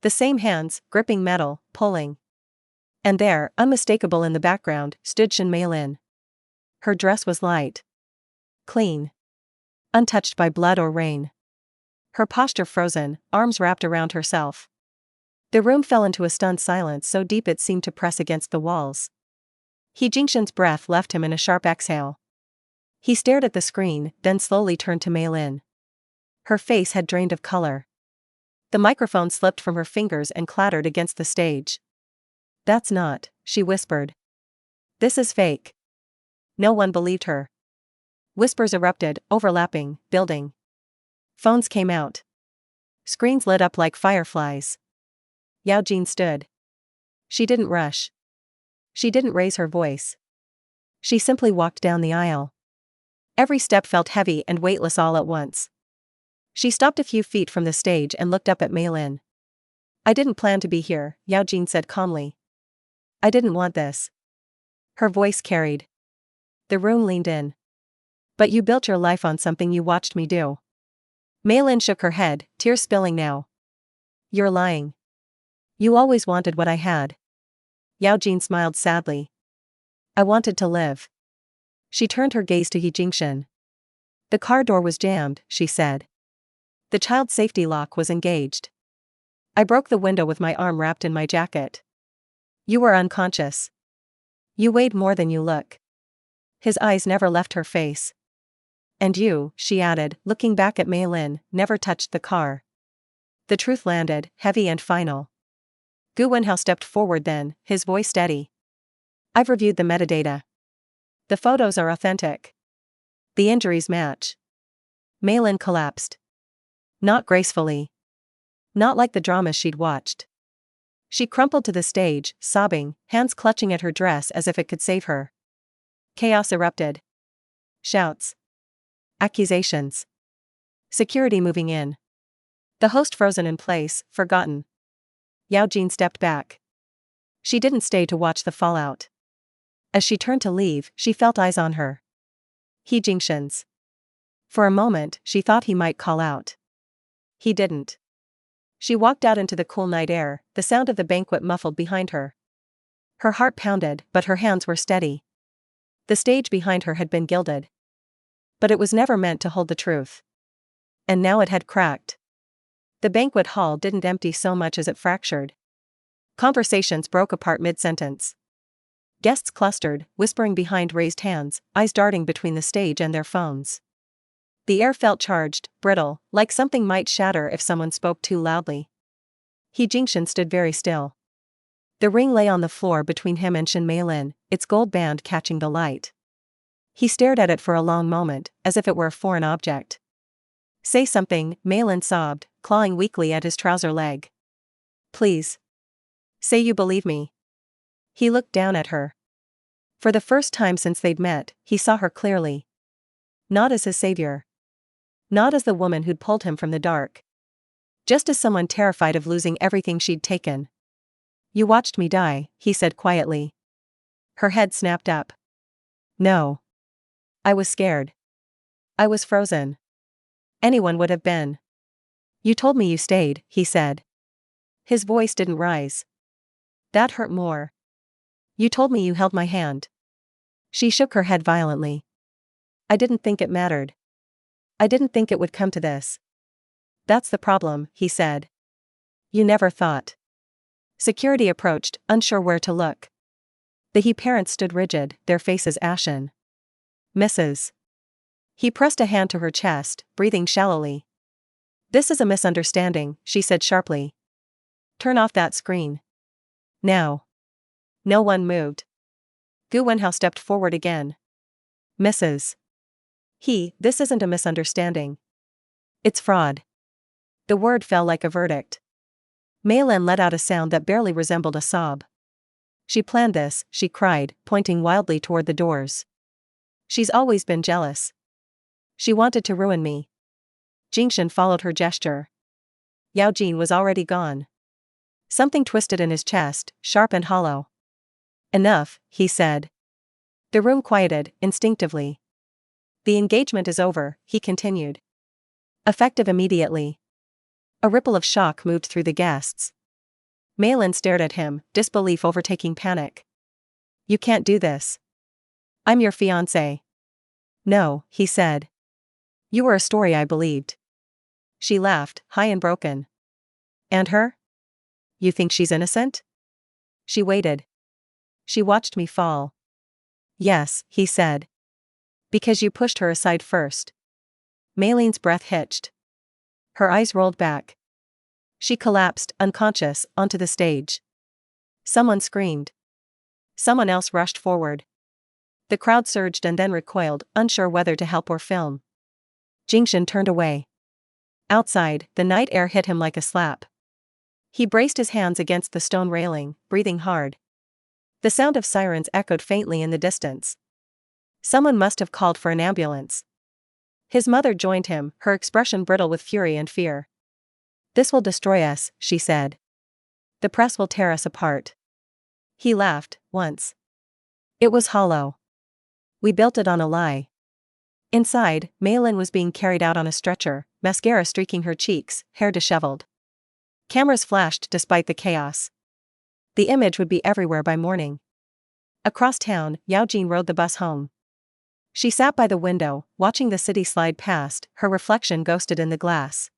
Speaker 1: The same hands, gripping metal, pulling. And there, unmistakable in the background, stood Shen Meilin. Her dress was light. Clean. Untouched by blood or rain. Her posture frozen, arms wrapped around herself. The room fell into a stunned silence so deep it seemed to press against the walls. He Jingshan's breath left him in a sharp exhale. He stared at the screen, then slowly turned to Mei Lin. Her face had drained of color. The microphone slipped from her fingers and clattered against the stage. "That's not," she whispered. "This is fake." No one believed her. Whispers erupted, overlapping, building. Phones came out. Screens lit up like fireflies. Yaojin stood. She didn't rush. She didn't raise her voice. She simply walked down the aisle. Every step felt heavy and weightless all at once. She stopped a few feet from the stage and looked up at Mei Lin. "I didn't plan to be here," Yaojin said calmly. "I didn't want this." Her voice carried. The room leaned in. "But you built your life on something you watched me do." Mei Lin shook her head, tears spilling now. "You're lying. You always wanted what I had." Yaojin smiled sadly. "I wanted to live." She turned her gaze to Yi Jingshan. "The car door was jammed," she said. "The child safety lock was engaged. I broke the window with my arm wrapped in my jacket. You were unconscious. You weighed more than you look." His eyes never left her face. "And you," she added, looking back at Mei Lin, "never touched the car." The truth landed, heavy and final. Gu Wenhao stepped forward then, his voice steady. "I've reviewed the metadata. The photos are authentic. The injuries match." Mei Lin collapsed. Not gracefully. Not like the dramas she'd watched. She crumpled to the stage, sobbing, hands clutching at her dress as if it could save her. Chaos erupted. Shouts. Accusations. Security moving in. The host frozen in place, forgotten. Yaojin stepped back. She didn't stay to watch the fallout. As she turned to leave, she felt eyes on her. He Jingshan's. For a moment, she thought he might call out. He didn't. She walked out into the cool night air, the sound of the banquet muffled behind her. Her heart pounded, but her hands were steady. The stage behind her had been gilded. But it was never meant to hold the truth. And now it had cracked. The banquet hall didn't empty so much as it fractured. Conversations broke apart mid-sentence. Guests clustered, whispering behind raised hands, eyes darting between the stage and their phones. The air felt charged, brittle, like something might shatter if someone spoke too loudly. He Jingshan stood very still. The ring lay on the floor between him and Shen Yaojin, its gold band catching the light. He stared at it for a long moment, as if it were a foreign object. "Say something," Mei Lin sobbed, clawing weakly at his trouser leg. "Please. Say you believe me." He looked down at her. For the first time since they'd met, he saw her clearly. Not as his savior. Not as the woman who'd pulled him from the dark. Just as someone terrified of losing everything she'd taken. "You watched me die," he said quietly. Her head snapped up. "No. I was scared. I was frozen. Anyone would have been." "You told me you stayed," he said. His voice didn't rise. That hurt more. "You told me you held my hand." She shook her head violently. "I didn't think it mattered. I didn't think it would come to this." "That's the problem," he said. "You never thought." Security approached, unsure where to look. The He parents stood rigid, their faces ashen. "Mrs." He pressed a hand to her chest, breathing shallowly. "This is a misunderstanding," she said sharply. "Turn off that screen. Now." No one moved. Gu Wenhao stepped forward again. "Mrs. This isn't a misunderstanding. It's fraud." The word fell like a verdict. Mei Lin let out a sound that barely resembled a sob. "She planned this," she cried, pointing wildly toward the doors. "She's always been jealous. She wanted to ruin me." Jingshan followed her gesture. Yaojin was already gone. Something twisted in his chest, sharp and hollow. "Enough," he said. The room quieted, instinctively. "The engagement is over," he continued. "Effective immediately." A ripple of shock moved through the guests. Mei Lin stared at him, disbelief overtaking panic. "You can't do this. I'm your fiancé." "No," he said. "You were a story I believed." She laughed, high and broken. "And her?" You think she's innocent? She waited. She watched me fall. Yes, he said. Because you pushed her aside first. Mayleen's breath hitched. Her eyes rolled back. She collapsed, unconscious, onto the stage. Someone screamed. Someone else rushed forward. The crowd surged and then recoiled, unsure whether to help or film. Jingshan turned away. Outside, the night air hit him like a slap. He braced his hands against the stone railing, breathing hard. The sound of sirens echoed faintly in the distance. Someone must have called for an ambulance. His mother joined him, her expression brittle with fury and fear. This will destroy us, she said. The press will tear us apart. He laughed, once. It was hollow. We built it on a lie. Inside, Maylin was being carried out on a stretcher, mascara streaking her cheeks, hair disheveled. Cameras flashed despite the chaos. The image would be everywhere by morning. Across town, Yaojin rode the bus home. She sat by the window, watching the city slide past, her reflection ghosted in the glass.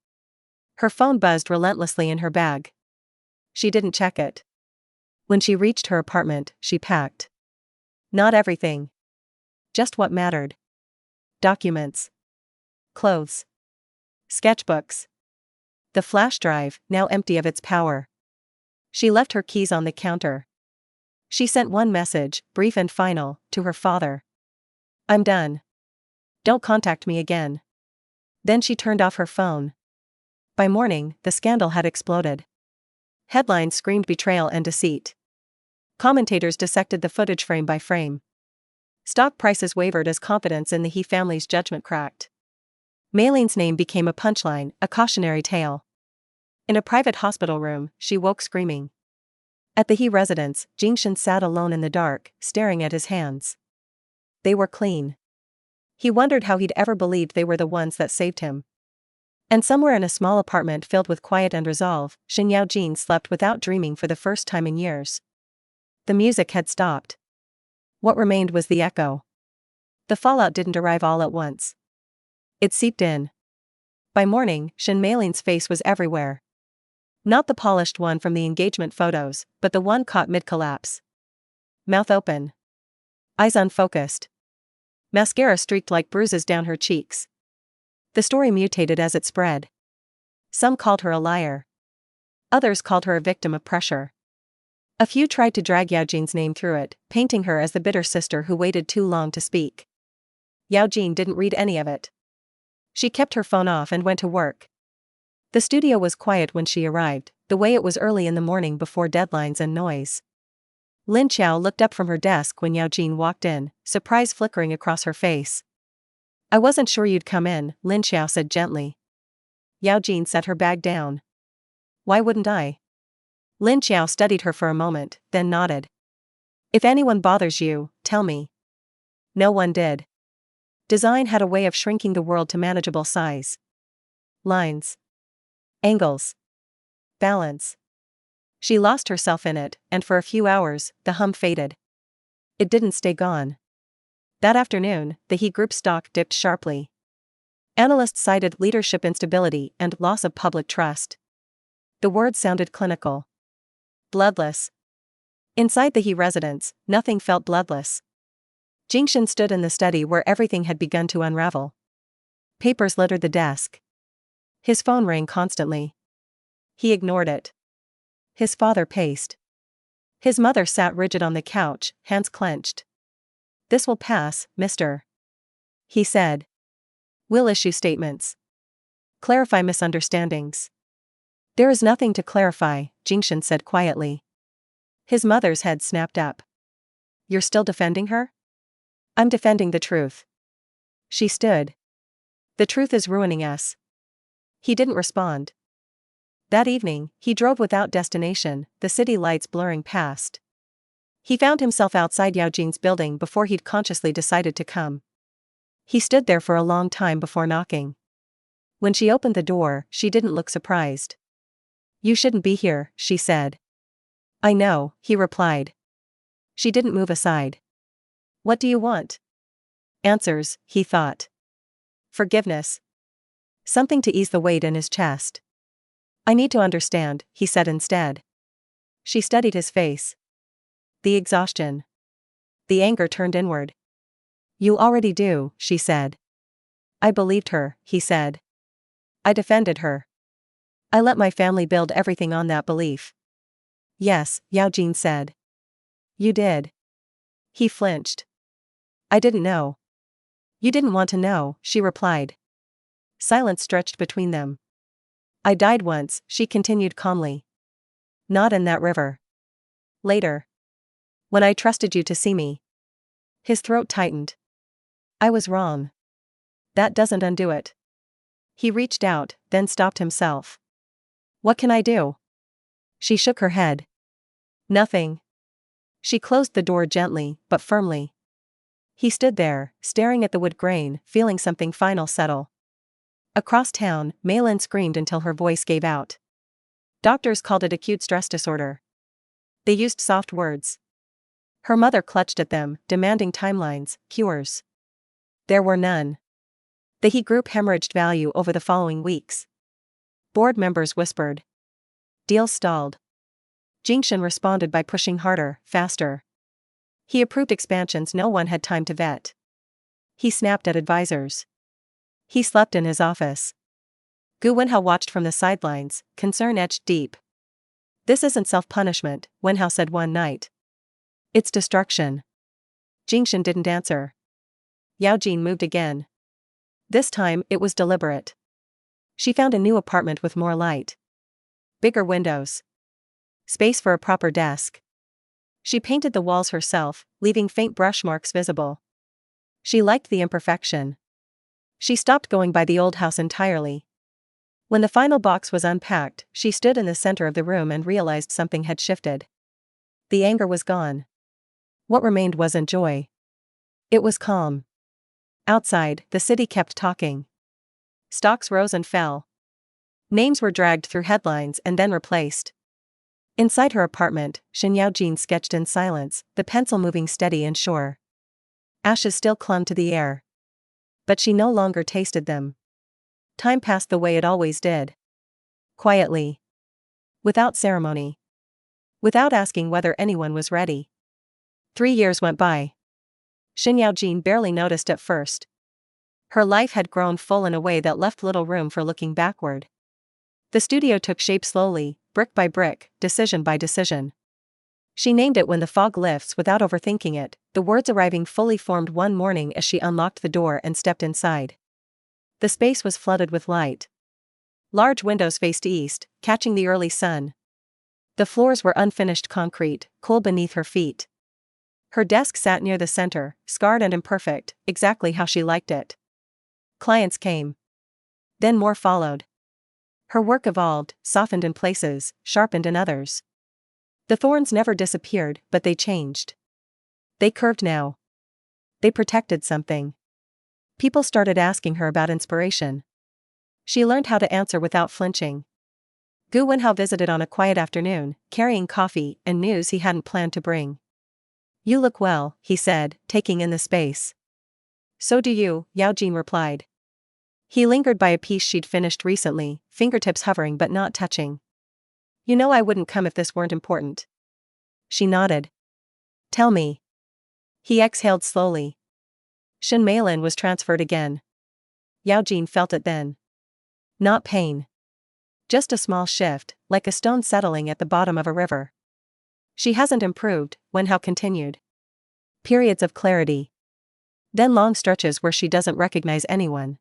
Speaker 1: Her phone buzzed relentlessly in her bag. She didn't check it. When she reached her apartment, she packed. Not everything. Just what mattered. Documents. Clothes. Sketchbooks. The flash drive, now empty of its power. She left her keys on the counter. She sent one message, brief and final, to her father. I'm done. Don't contact me again. Then she turned off her phone. By morning, the scandal had exploded. Headlines screamed betrayal and deceit. Commentators dissected the footage frame by frame. Stock prices wavered as confidence in the He family's judgment cracked. Mayleen's name became a punchline, a cautionary tale. In a private hospital room, she woke screaming. At the He residence, Jingshan sat alone in the dark, staring at his hands. They were clean. He wondered how he'd ever believed they were the ones that saved him. And somewhere in a small apartment filled with quiet and resolve, Shen Yaojin slept without dreaming for the first time in years. The music had stopped. What remained was the echo. The fallout didn't arrive all at once. It seeped in. By morning, Shen Mayleen's face was everywhere. Not the polished one from the engagement photos, but the one caught mid-collapse. Mouth open. Eyes unfocused. Mascara streaked like bruises down her cheeks. The story mutated as it spread. Some called her a liar. Others called her a victim of pressure. A few tried to drag Yaojin's name through it, painting her as the bitter sister who waited too long to speak. Yaojin didn't read any of it. She kept her phone off and went to work. The studio was quiet when she arrived, the way it was early in the morning before deadlines and noise. Lin Xiao looked up from her desk when Yaojin walked in, surprise flickering across her face. I wasn't sure you'd come in, Lin Xiao said gently. Yaojin set her bag down. Why wouldn't I? Lin Xiao studied her for a moment, then nodded. If anyone bothers you, tell me. No one did. Design had a way of shrinking the world to manageable size. Lines. Angles. Balance. She lost herself in it, and for a few hours, the hum faded. It didn't stay gone. That afternoon, the He Group stock dipped sharply. Analysts cited leadership instability and loss of public trust. The words sounded clinical. Bloodless. Inside the He residence, nothing felt bloodless. Jingshan stood in the study where everything had begun to unravel. Papers littered the desk. His phone rang constantly. He ignored it. His father paced. His mother sat rigid on the couch, hands clenched. This will pass, mister. He said. We'll issue statements. Clarify misunderstandings. There is nothing to clarify, Jingshan said quietly. His mother's head snapped up. You're still defending her? I'm defending the truth. She stood. The truth is ruining us. He didn't respond. That evening, he drove without destination, the city lights blurring past. He found himself outside Yaojin's building before he'd consciously decided to come. He stood there for a long time before knocking. When she opened the door, she didn't look surprised. You shouldn't be here, she said. I know, he replied. She didn't move aside. What do you want? Answers, he thought. Forgiveness. Something to ease the weight in his chest. I need to understand, he said instead. She studied his face. The exhaustion. The anger turned inward. You already do, she said. I believed her, he said. I defended her. I let my family build everything on that belief. Yes, Yaojin said. You did. He flinched. I didn't know. You didn't want to know, she replied. Silence stretched between them. I died once, she continued calmly. Not in that river. Later. When I trusted you to see me. His throat tightened. I was wrong. That doesn't undo it. He reached out, then stopped himself. What can I do? She shook her head. Nothing. She closed the door gently, but firmly. He stood there, staring at the wood grain, feeling something final settle. Across town, Malin screamed until her voice gave out. Doctors called it acute stress disorder. They used soft words. Her mother clutched at them, demanding timelines, cures. There were none. The He Group hemorrhaged value over the following weeks. Board members whispered. Deals stalled. Jingshan responded by pushing harder, faster. He approved expansions no one had time to vet. He snapped at advisors. He slept in his office. Gu Wenhao watched from the sidelines, concern etched deep. This isn't self-punishment, Wenhao said one night. It's destruction. Jingshan didn't answer. Yaojin moved again. This time, it was deliberate. She found a new apartment with more light. Bigger windows. Space for a proper desk. She painted the walls herself, leaving faint brush marks visible. She liked the imperfection. She stopped going by the old house entirely. When the final box was unpacked, she stood in the center of the room and realized something had shifted. The anger was gone. What remained wasn't joy. It was calm. Outside, the city kept talking. Stocks rose and fell. Names were dragged through headlines and then replaced. Inside her apartment, Shen Yaojin sketched in silence, the pencil moving steady and sure. Ashes still clung to the air. But she no longer tasted them. Time passed the way it always did. Quietly. Without ceremony. Without asking whether anyone was ready. 3 years went by. Shen Yaojin barely noticed at first. Her life had grown full in a way that left little room for looking backward. The studio took shape slowly, brick by brick, decision by decision. She named it when the fog lifts without overthinking it, the words arriving fully formed one morning as she unlocked the door and stepped inside. The space was flooded with light. Large windows faced east, catching the early sun. The floors were unfinished concrete, cool beneath her feet. Her desk sat near the center, scarred and imperfect, exactly how she liked it. Clients came. Then more followed. Her work evolved, softened in places, sharpened in others. The thorns never disappeared, but they changed. They curved now. They protected something. People started asking her about inspiration. She learned how to answer without flinching. Gu Wenhao visited on a quiet afternoon, carrying coffee and news he hadn't planned to bring. You look well, he said, taking in the space. So do you, Yaojin replied. He lingered by a piece she'd finished recently, fingertips hovering but not touching. You know I wouldn't come if this weren't important. She nodded. Tell me. He exhaled slowly. Shen Malin was transferred again. Yaojin felt it then. Not pain. Just a small shift, like a stone settling at the bottom of a river. She hasn't improved, Wenhao continued. Periods of clarity. Then long stretches where she doesn't recognize anyone.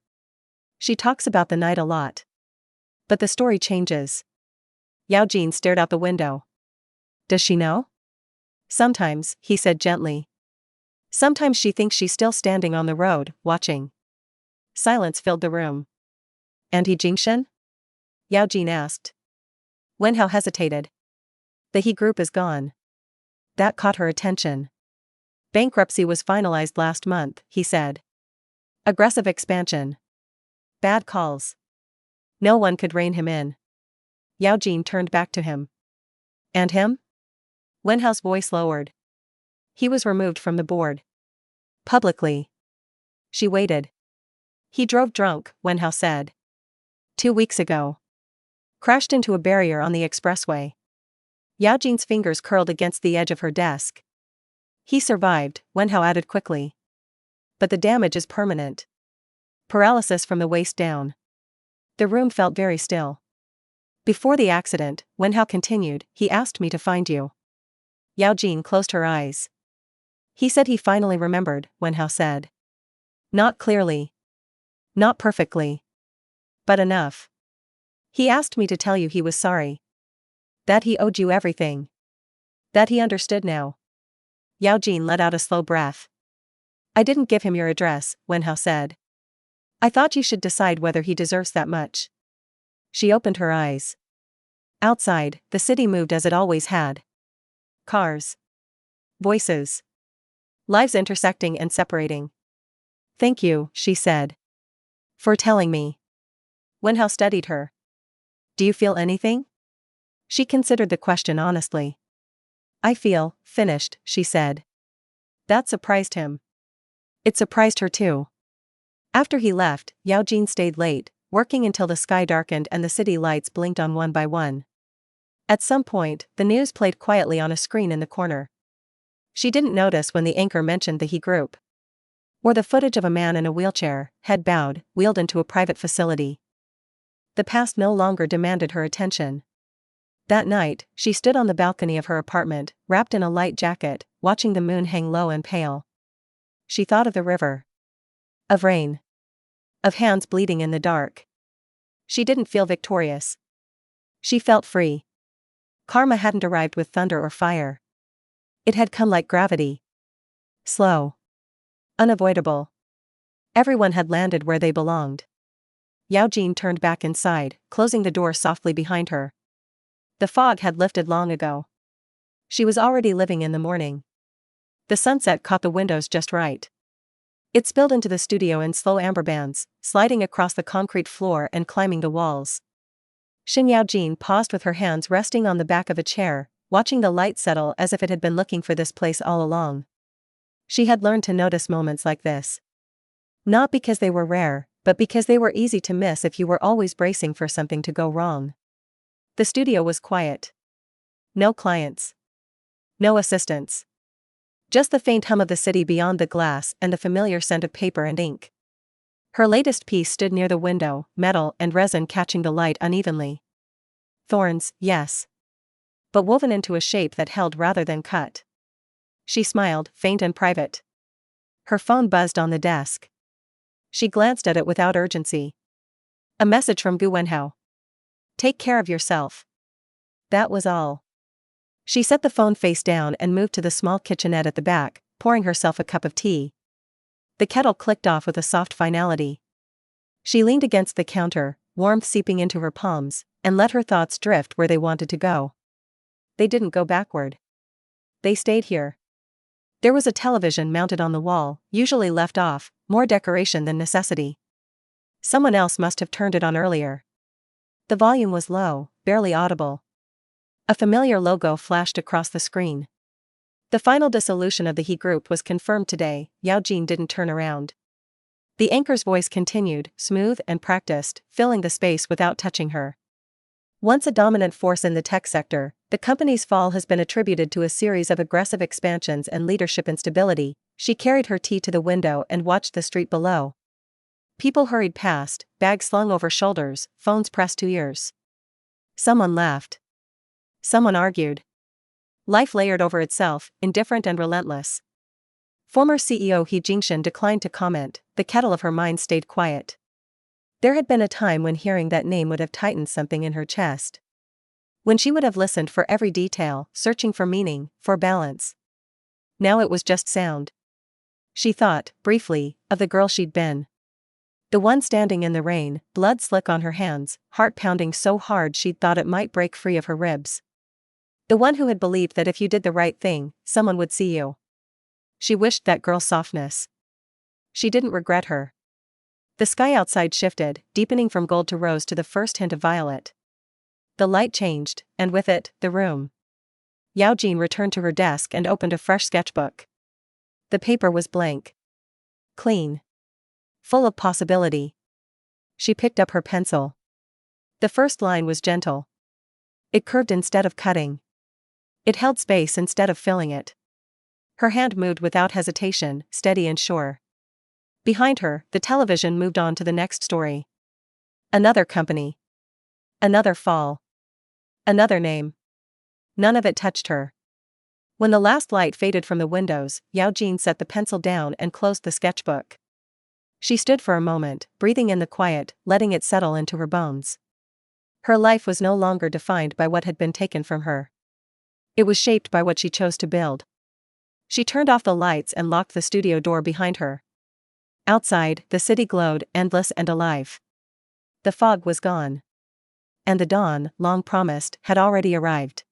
Speaker 1: She talks about the night a lot. But the story changes. Yaojin stared out the window. Does she know? Sometimes, he said gently. Sometimes she thinks she's still standing on the road, watching. Silence filled the room. And he Jingshan? Yaojin asked. Wenhao hesitated. The He Group is gone. That caught her attention. Bankruptcy was finalized last month, he said. Aggressive expansion. Bad calls. No one could rein him in. Yaojin turned back to him. And him? Wenhao's voice lowered. He was removed from the board. Publicly. She waited. He drove drunk, Wenhao said. 2 weeks ago. Crashed into a barrier on the expressway. Yaojin's fingers curled against the edge of her desk. He survived, Wenhao added quickly. But the damage is permanent. Paralysis from the waist down. The room felt very still. Before the accident, Wenhao continued, he asked me to find you. Yaojin closed her eyes. He said he finally remembered, Wenhao said. Not clearly. Not perfectly. But enough. He asked me to tell you he was sorry. That he owed you everything. That he understood now. Yaojin let out a slow breath. I didn't give him your address, Wenhao said. I thought you should decide whether he deserves that much. She opened her eyes. Outside, the city moved as it always had. Cars. Voices. Lives intersecting and separating. Thank you, she said. For telling me. Wenhao studied her. Do you feel anything? She considered the question honestly. I feel finished, she said. That surprised him. It surprised her too. After he left, Yaojin stayed late, working until the sky darkened and the city lights blinked on one by one. At some point, the news played quietly on a screen in the corner. She didn't notice when the anchor mentioned the he group. Or the footage of a man in a wheelchair, head bowed, wheeled into a private facility. The past no longer demanded her attention. That night, she stood on the balcony of her apartment, wrapped in a light jacket, watching the moon hang low and pale. She thought of the river. Of rain. Of hands bleeding in the dark. She didn't feel victorious. She felt free. Karma hadn't arrived with thunder or fire. It had come like gravity. Slow. Unavoidable. Everyone had landed where they belonged. Yaojin turned back inside, closing the door softly behind her. The fog had lifted long ago. She was already living in the morning. The sunset caught the windows just right. It spilled into the studio in slow amber bands, sliding across the concrete floor and climbing the walls. Shen Yaojin paused with her hands resting on the back of a chair, watching the light settle as if it had been looking for this place all along. She had learned to notice moments like this. Not because they were rare, but because they were easy to miss if you were always bracing for something to go wrong. The studio was quiet. No clients. No assistants. Just the faint hum of the city beyond the glass and the familiar scent of paper and ink. Her latest piece stood near the window, metal and resin catching the light unevenly. Thorns, yes. But woven into a shape that held rather than cut. She smiled, faint and private. Her phone buzzed on the desk. She glanced at it without urgency. A message from Gu Wenhao. Take care of yourself. That was all. She set the phone face down and moved to the small kitchenette at the back, pouring herself a cup of tea. The kettle clicked off with a soft finality. She leaned against the counter, warmth seeping into her palms, and let her thoughts drift where they wanted to go. They didn't go backward. They stayed here. There was a television mounted on the wall, usually left off, more decoration than necessity. Someone else must have turned it on earlier. The volume was low, barely audible. A familiar logo flashed across the screen. The final dissolution of the he group was confirmed today. Yaojin didn't turn around. The anchor's voice continued, smooth and practiced, filling the space without touching her. Once a dominant force in the tech sector, the company's fall has been attributed to a series of aggressive expansions and leadership instability. She carried her tea to the window and watched the street below. People hurried past, bags slung over shoulders, phones pressed to ears. Someone laughed. Someone argued. Life layered over itself, indifferent and relentless. Former CEO He Jingshan declined to comment, the kettle of her mind stayed quiet. There had been a time when hearing that name would have tightened something in her chest. When she would have listened for every detail, searching for meaning, for balance. Now it was just sound. She thought, briefly, of the girl she'd been. The one standing in the rain, blood slick on her hands, heart pounding so hard she'd thought it might break free of her ribs. The one who had believed that if you did the right thing, someone would see you. She wished that girl's softness. She didn't regret her. The sky outside shifted, deepening from gold to rose to the first hint of violet. The light changed, and with it, the room. Yaojin returned to her desk and opened a fresh sketchbook. The paper was blank. Clean. Full of possibility. She picked up her pencil. The first line was gentle. It curved instead of cutting. It held space instead of filling it. Her hand moved without hesitation, steady and sure. Behind her, the television moved on to the next story. Another company. Another fall. Another name. None of it touched her. When the last light faded from the windows, Yaojin set the pencil down and closed the sketchbook. She stood for a moment, breathing in the quiet, letting it settle into her bones. Her life was no longer defined by what had been taken from her. It was shaped by what she chose to build. She turned off the lights and locked the studio door behind her. Outside, the city glowed, endless and alive. The fog was gone. And the dawn, long promised, had already arrived.